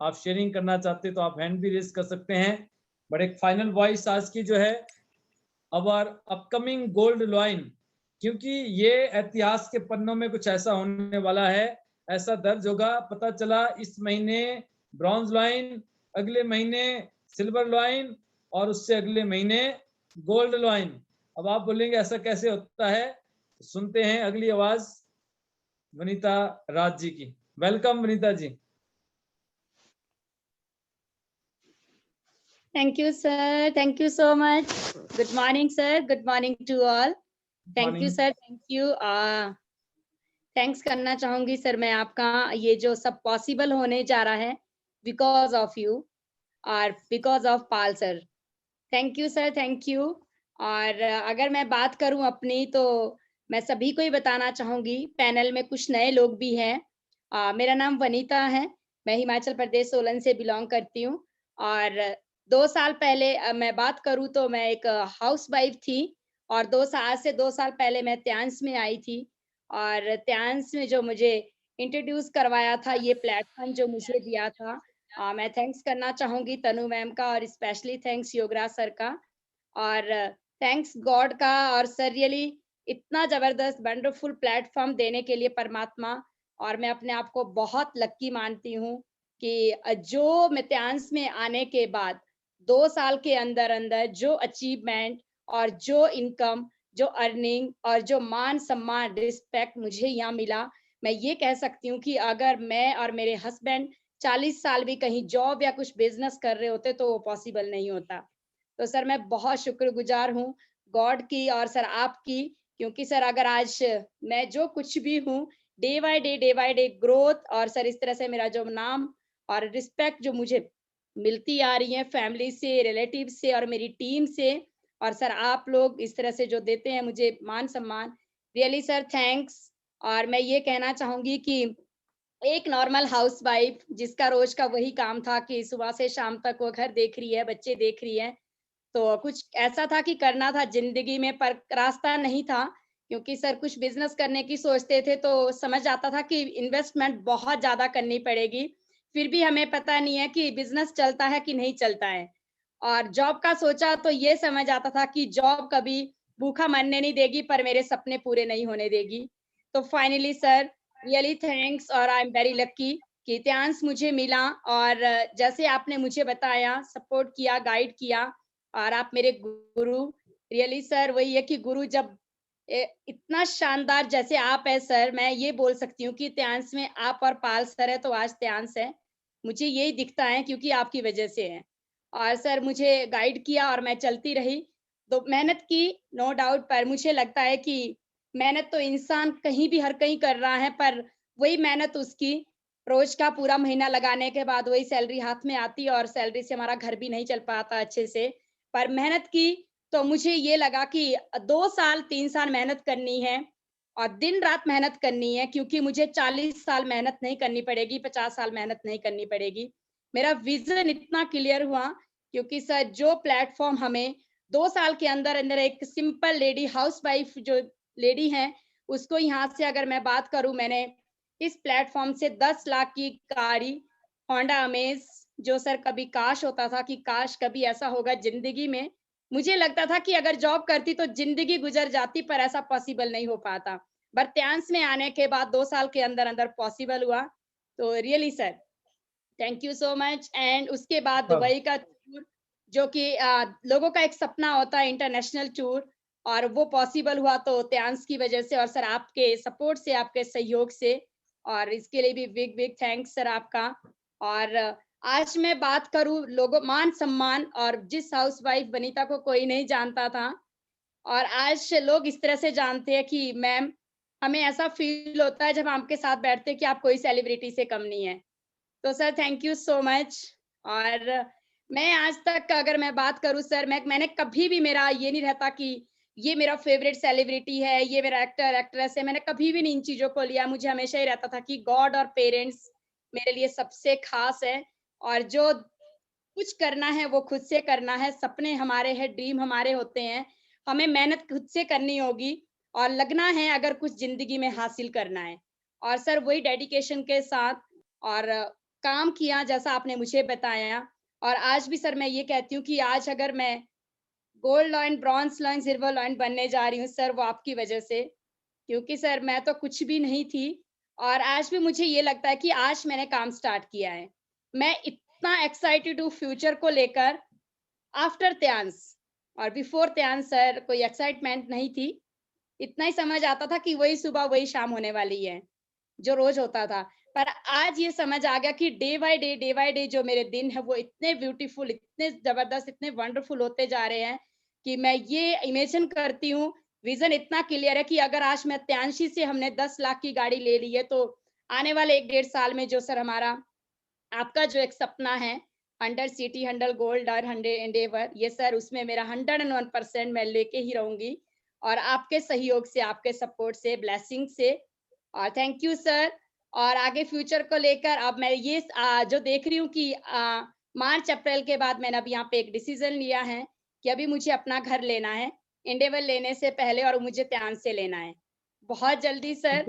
आप शेयरिंग करना चाहते हैं तो आप हैंड भी रेज कर सकते हैं। बट एक फाइनल वॉइस आज की जो है, अवर अपकमिंग गोल्ड लॉइन, क्योंकि ये इतिहास के पन्नों में कुछ ऐसा होने वाला है, ऐसा दर्ज होगा। पता चला इस महीने ब्रॉन्ज लॉइन, अगले महीने सिल्वर लॉइन, और उससे अगले महीने गोल्ड लॉइन। अब आप बोलेंगे ऐसा कैसे होता है, सुनते हैं अगली आवाज वनीता राज जी की। Welcome Vanita ji. Thank you, sir. Thank you so much. Good morning, sir. Good morning to all. Thank you, morning. sir. Thank you. Thanks करना चाहूंगी सर मैं आपका, ये जो सब पॉसिबल होने जा रहा है बिकॉज ऑफ यू और because of Pal sir. Thank you sir, thank you. और अगर मैं बात करूं अपनी, तो मैं सभी को ही बताना चाहूंगी, पैनल में कुछ नए लोग भी हैं। मेरा नाम वनीता है, मैं हिमाचल प्रदेश सोलन से बिलोंग करती हूँ। और 2 साल पहले मैं बात करूँ तो मैं एक हाउस वाइफ थी, और 2 साल पहले मैं त्यांश में आई थी। और त्यांश में जो मुझे इंट्रोड्यूस करवाया था, ये प्लेटफॉर्म जो मुझे दिया था। मैं थैंक्स करना चाहूंगी तनु मैम का, और स्पेशली थैंक्स योगराज सर का, और थैंक्स गॉड का, और सर रियली इतना जबरदस्त वंडरफुल प्लेटफॉर्म देने के लिए परमात्मा। और मैं अपने आप को बहुत लक्की मानती हूँ कि जो मित्यांश में आने के बाद 2 साल के अंदर अंदर जो अचीवमेंट और जो इनकम, जो अर्निंग और जो मान सम्मान रिस्पेक्ट मुझे यहाँ मिला, मैं ये कह सकती हूँ कि अगर मैं और मेरे हस्बैंड 40 साल भी कहीं जॉब या कुछ बिजनेस कर रहे होते तो वो पॉसिबल नहीं होता। तो सर मैं बहुत शुक्रगुजार हूँ गॉड की और सर आपकी, क्योंकि सर अगर आज मैं जो कुछ भी हूँ, डे बाय डे ग्रोथ, और सर इस तरह से मेरा जो नाम और रिस्पेक्ट जो मुझे मिलती आ रही है फैमिली से, रिलेटिव से और मेरी टीम से, और सर आप लोग इस तरह से जो देते हैं मुझे मान सम्मान, रियली सर थैंक्स। और मैं ये कहना चाहूंगी कि एक नॉर्मल हाउसवाइफ जिसका रोज का वही काम था कि सुबह से शाम तक वो घर देख रही है, बच्चे देख रही है, तो कुछ ऐसा था कि करना था जिंदगी में पर रास्ता नहीं था, क्योंकि सर कुछ बिजनेस करने की सोचते थे तो समझ आता था कि इन्वेस्टमेंट बहुत ज्यादा करनी पड़ेगी, फिर भी हमें पता नहीं है कि बिजनेस चलता है कि नहीं चलता है। और जॉब का सोचा तो ये समझ आता था कि जॉब कभी भूखा मरने नहीं देगी पर मेरे सपने पूरे नहीं होने देगी। तो फाइनली सर रियली थैंक्स, और आई एम वेरी लकी कि चांस मुझे मिला, और जैसे आपने मुझे बताया, सपोर्ट किया, गाइड किया, और आप मेरे गुरु, रियली सर वही है कि गुरु जब इतना शानदार जैसे आप है सर, मैं ये बोल सकती हूँ कि त्यांश में आप और पाल सर है तो आज त्यांश है, मुझे यही दिखता है क्योंकि आपकी वजह से है। और सर मुझे गाइड किया और मैं चलती रही, तो मेहनत की नो डाउट, पर मुझे लगता है कि मेहनत तो इंसान कहीं भी हर कहीं कर रहा है, पर वही मेहनत उसकी रोज का पूरा महीना लगाने के बाद वही सैलरी हाथ में आती है, और सैलरी से हमारा घर भी नहीं चल पाता अच्छे से। पर मेहनत की तो मुझे ये लगा कि 2 साल 3 साल मेहनत करनी है और दिन रात मेहनत करनी है, क्योंकि मुझे 40 साल मेहनत नहीं करनी पड़ेगी, 50 साल मेहनत नहीं करनी पड़ेगी। मेरा विजन इतना क्लियर हुआ क्योंकि सर जो प्लेटफॉर्म हमें 2 साल के अंदर अंदर एक सिंपल लेडी हाउसवाइफ जो लेडी है उसको यहाँ से अगर मैं बात करूं, मैंने इस प्लेटफॉर्म से 10 लाख की गाड़ी होंडा अमेज, जो सर कभी काश होता था कि काश कभी ऐसा होगा जिंदगी में, मुझे लगता था कि अगर जॉब करती तो जिंदगी गुजर जाती, पर ऐसा पॉसिबल नहीं हो पाता, पर त्यांश में आने के बाद 2 साल के अंदर अंदर पॉसिबल हुआ। तो really sir thank you so much. And उसके बाद दुबई का टूर, जो कि लोगों का एक सपना होता है इंटरनेशनल टूर, और वो पॉसिबल हुआ तो त्यांश की वजह से और सर आपके सपोर्ट से, आपके सहयोग से, और इसके लिए भी बिग बिग थैंक्स सर आपका। और आज मैं बात करूं लोगों मान सम्मान, और जिस हाउसवाइफ वनिता को कोई नहीं जानता था और आज लोग इस तरह से जानते हैं कि मैम, हमें ऐसा फील होता है जब आपके साथ बैठते हैं कि आप कोई सेलिब्रिटी से कम नहीं है। तो sir thank you so much. और मैं आज तक अगर मैं बात करूं सर, मैंने कभी भी, मेरा ये नहीं रहता कि ये मेरा फेवरेट सेलिब्रिटी है, ये मेरा एक्टर एक्ट्रेस है, मैंने कभी भी नहीं इन चीजों को लिया। मुझे हमेशा ही रहता था कि गॉड और पेरेंट्स मेरे लिए सबसे खास है, और जो कुछ करना है वो खुद से करना है, सपने हमारे हैं, ड्रीम हमारे होते हैं, हमें मेहनत खुद से करनी होगी और लगना है अगर कुछ जिंदगी में हासिल करना है। और सर वही डेडिकेशन के साथ और काम किया जैसा आपने मुझे बताया। और आज भी सर मैं ये कहती हूँ कि आज अगर मैं gold line, bronze line, silver line बनने जा रही हूँ सर, वो आपकी वजह से, क्योंकि सर मैं तो कुछ भी नहीं थी, और आज भी मुझे ये लगता है कि आज मैंने काम स्टार्ट किया है। मैं इतना एक्साइटेड हूँ फ्यूचर को लेकर, आफ्टर त्यांश, और बिफोर त्यांश सर कोई एक्साइटमेंट नहीं थी, इतना ही समझ आता था कि वही सुबह वही शाम होने वाली है जो रोज होता था। पर आज ये समझ आ गया कि डे बाय डे जो मेरे दिन है वो इतने ब्यूटीफुल, इतने जबरदस्त, इतने वंडरफुल होते जा रहे हैं कि मैं ये इमेजिन करती हूँ, विजन इतना क्लियर है कि अगर आज मैं त्यांशी से हमने 10 लाख की गाड़ी ले ली है, तो आने वाले 1-1.5 साल में जो सर हमारा आपका जो एक सपना है 100 सिटी 100 गोल्ड और 100 एंडेवर, ये सर उसमें मेरा 101% मैं लेके ही रहूंगी, और आपके सहयोग से, आपके सपोर्ट से, ब्लेसिंग से, और थैंक यू सर। और आगे फ्यूचर को लेकर अब मैं ये जो देख रही हूँ कि मार्च अप्रैल के बाद मैंने अब यहाँ पे एक डिसीजन लिया है कि अभी मुझे अपना घर लेना है, एंडेवर लेने से पहले, और मुझे त्यांश से लेना है बहुत जल्दी सर,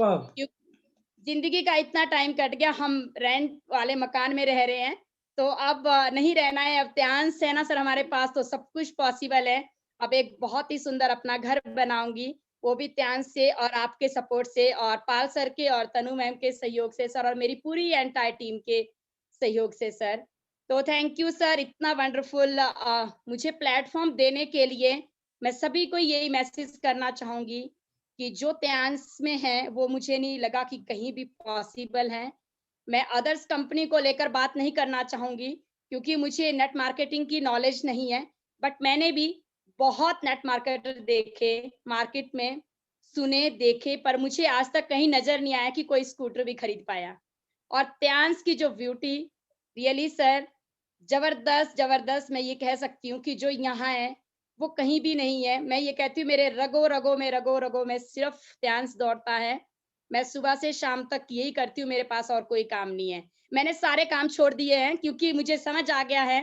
जिंदगी का इतना टाइम कट गया, हम रेंट वाले मकान में रह रहे हैं, तो अब नहीं रहना है। अब त्यांश है ना सर हमारे पास, तो सब कुछ पॉसिबल है। अब एक बहुत ही सुंदर अपना घर बनाऊंगी, वो भी त्यांश से और आपके सपोर्ट से और पाल सर के और तनु मैम के सहयोग से सर, और मेरी पूरी एंटायर टीम के सहयोग से सर। तो थैंक यू सर, इतना वंडरफुल मुझे प्लेटफॉर्म देने के लिए। मैं सभी को यही मैसेज करना चाहूंगी कि जो त्यांश में है वो मुझे नहीं लगा कि कहीं भी पॉसिबल है। मैं अदर्स कंपनी को लेकर बात नहीं करना चाहूंगी क्योंकि मुझे नेट मार्केटिंग की नॉलेज नहीं है, बट मैंने भी बहुत नेट मार्केटर देखे, मार्केट में सुने देखे, पर मुझे आज तक कहीं नजर नहीं आया कि कोई स्कूटर भी खरीद पाया। और त्यांश की जो ब्यूटी, रियली सर जबरदस्त जबरदस्त, मैं ये कह सकती हूँ कि जो यहाँ है वो कहीं भी नहीं है। मैं ये कहती हूँ मेरे रगो रगो में सिर्फ त्यांश दौड़ता है। मैं सुबह से शाम तक यही करती हूँ, मेरे पास और कोई काम नहीं है। मैंने सारे काम छोड़ दिए हैं क्योंकि मुझे समझ आ गया है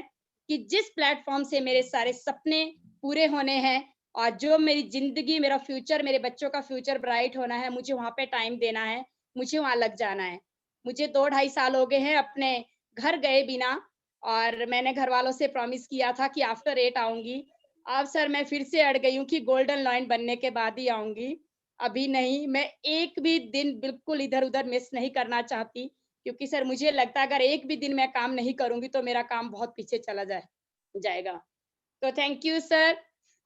कि जिस प्लेटफॉर्म से मेरे सारे सपने पूरे होने हैं और जो मेरी जिंदगी, मेरा फ्यूचर, मेरे बच्चों का फ्यूचर ब्राइट होना है, मुझे वहां पे टाइम देना है, मुझे वहां लग जाना है। मुझे 2-2.5 साल हो गए हैं अपने घर गए बिना, और मैंने घर वालों से प्रॉमिस किया था कि आफ्टर 8 आऊंगी। अब सर मैं फिर से अड़ गई हूँ कि गोल्डन लाइन बनने के बाद ही आऊंगी, अभी नहीं। मैं एक भी दिन बिल्कुल इधर उधर मिस नहीं करना चाहती क्योंकि सर मुझे लगता है अगर एक भी दिन मैं काम नहीं करूंगी तो मेरा काम बहुत पीछे चला जाएगा। तो थैंक यू सर,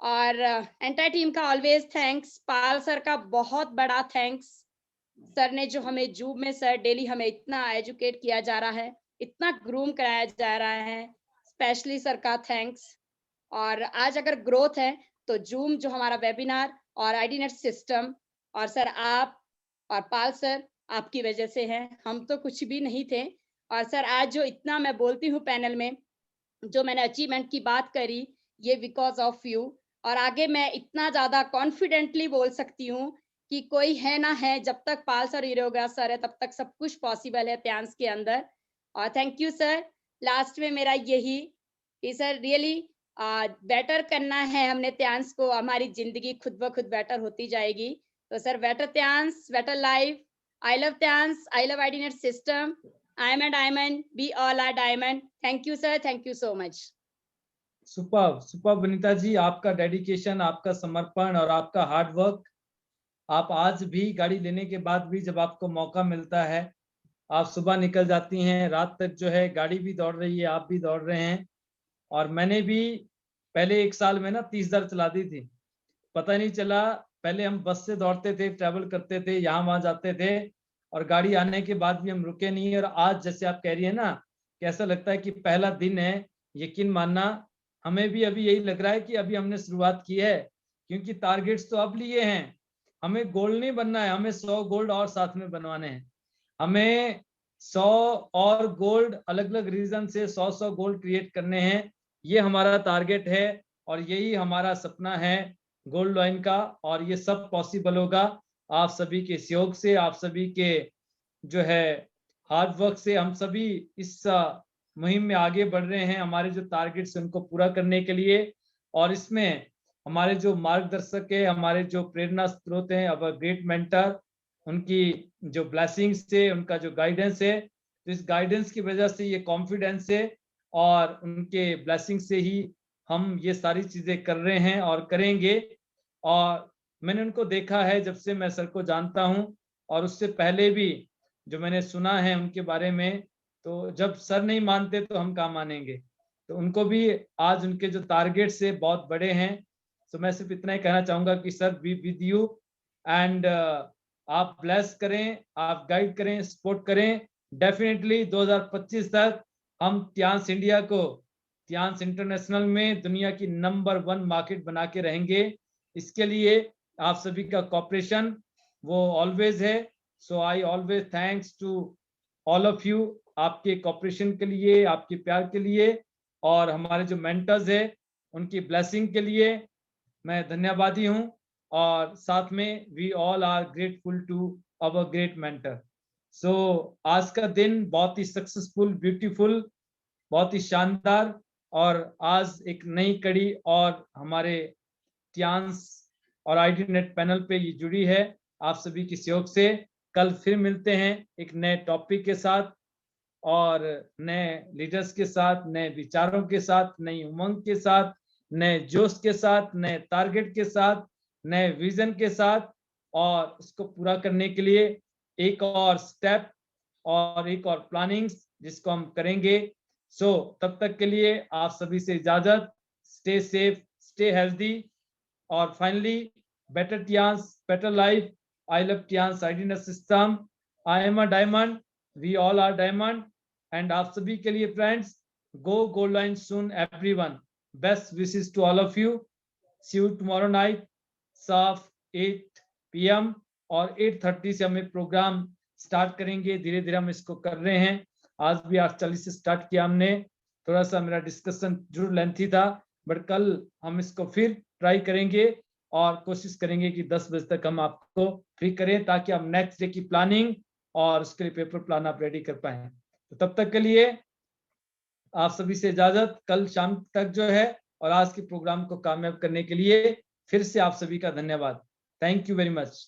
और एंटायर टीम का ऑलवेज थैंक्स। पाल सर का बहुत बड़ा थैंक्स। सर ने जो हमें जूम में सर डेली हमें इतना एजुकेट किया जा रहा है, इतना ग्रूम कराया जा रहा है, स्पेशली सर का थैंक्स। और आज अगर ग्रोथ है तो जूम जो हमारा वेबिनार और आईडीनेट सिस्टम और सर आप और पाल सर आपकी वजह से है, हम तो कुछ भी नहीं थे। और सर आज जो इतना मैं बोलती हूँ पैनल में, जो मैंने अचीवमेंट की बात करी, ये बिकॉज ऑफ यू। और आगे मैं इतना ज्यादा कॉन्फिडेंटली बोल सकती हूँ कि कोई है ना है, जब तक पाल सर हीरोगा सर है तब तक सब कुछ पॉसिबल है त्यांश के अंदर। और थैंक यू सर। लास्ट में मेरा यही कि सर रियली बेटर करना है हमने त्यांश को, हमारी जिंदगी खुद ब खुद बेटर होती जाएगी। तो sir better Tiens, better life. I love Tiens, I love IDNet system. I am a diamond, we all are diamond. Thank you sir, thank you so much. Super Vanita ji, आपका डेडिकेशन, आपका समर्पण और आपका हार्ड वर्क, आप आज भी गाड़ी लेने के बाद भी जब आपको मौका मिलता है, आप सुबह निकल जाती हैं, रात तक जो है गाड़ी भी दौड़ रही है, आप भी दौड़ रहे हैं। और मैंने भी पहले 1 साल में ना 30,000 चला दी थी, पता नहीं चला। पहले हम बस से दौड़ते थे, ट्रैवल करते थे, यहाँ वहां जाते थे, और गाड़ी आने के बाद भी हम रुके नहीं। और आज जैसे आप कह रही है ना, कैसा लगता है कि पहला दिन है। यकीन मानना, हमें भी अभी यही लग रहा है कि अभी हमने शुरुआत की है, क्योंकि टारगेट्स तो अब लिए हैं। हमें गोल्ड नहीं बनना है, हमें 100 गोल्ड और साथ में बनवाने हैं। हमें 100 और गोल्ड, अलग अलग रीजन से 100 गोल्ड क्रिएट करने हैं। ये हमारा टारगेट है और यही हमारा सपना है गोल्ड लाइन का। और ये सब पॉसिबल होगा आप सभी के सहयोग से, आप सभी के जो है हार्ड वर्क से। हम सभी इस मुहिम में आगे बढ़ रहे हैं, हमारे जो टारगेट्स उनको पूरा करने के लिए। और इसमें हमारे जो मार्गदर्शक है, हमारे जो प्रेरणा स्रोत हैं, अब ग्रेट मेंटर, उनकी जो ब्लेसिंग्स से, उनका जो गाइडेंस है, तो इस गाइडेंस की वजह से ये कॉन्फिडेंस है और उनके ब्लेसिंग से ही हम ये सारी चीजें कर रहे हैं और करेंगे। और मैंने उनको देखा है जब से मैं सर को जानता हूं, और उससे पहले भी जो मैंने सुना है उनके बारे में, तो जब सर नहीं मानते तो हम कहाँ मानेंगे। तो उनको भी आज उनके जो टारगेट्स है बहुत बड़े हैं। तो मैं सिर्फ इतना ही कहना चाहूंगा कि sir B with you, and आप ब्लेस करें, आप गाइड करें, सपोर्ट करें। डेफिनेटली 2025 तक हम त्यांश इंडिया को, त्यांश इंटरनेशनल में दुनिया की नंबर 1 मार्केट बना के रहेंगे। इसके लिए आप सभी का कॉपरेशन वो ऑलवेज है। So I always thanks to all of you, आपके कॉपरेशन के लिए, आपके प्यार के लिए, और हमारे जो मेंटर्स है उनकी ब्लेसिंग के लिए मैं धन्यवादी हूं। और साथ में we all are grateful to our great mentor. So आज का दिन बहुत ही सक्सेसफुल, ब्यूटीफुल, बहुत ही शानदार, और आज एक नई कड़ी और हमारे त्यांश और आईडी नेट पैनल पे ये जुड़ी है आप सभी के सहयोग से। कल फिर मिलते हैं एक नए टॉपिक के साथ और नए लीडर्स के साथ, नए विचारों के साथ, नई उमंग के साथ, नए जोश के साथ, नए टारगेट के साथ, नए विजन के साथ, और इसको पूरा करने के लिए एक और स्टेप और एक और प्लानिंग जिसको हम करेंगे। सो तब तक के लिए आप सभी से इजाजत। स्टे सेफ, स्टे हेल्दी, और finally better Tiens, better life. I love Tian's Idealness System. I am a diamond. We all are diamond. And आप सभी के लिए friends, go gold line soon everyone. Best wishes to all of you. See you tomorrow night, साफ 8 PM और 8:30 से हम एक प्रोग्राम स्टार्ट करेंगे। धीरे धीरे हम इसको कर रहे हैं। आज भी 8:40 से स्टार्ट किया हमने। थोड़ा सा मेरा डिस्कशन जरूर लेंथी था, बट कल हम इसको फिर ट्राई करेंगे और कोशिश करेंगे कि 10 बजे तक हम आपको फ्री करें, ताकि हम नेक्स्ट डे की प्लानिंग और उसके लिए पेपर प्लान आप रेडी कर पाए। तो तब तक के लिए आप सभी से इजाजत। कल शाम तक जो है और आज के प्रोग्राम को कामयाब करने के लिए फिर से आप सभी का धन्यवाद। Thank you very much.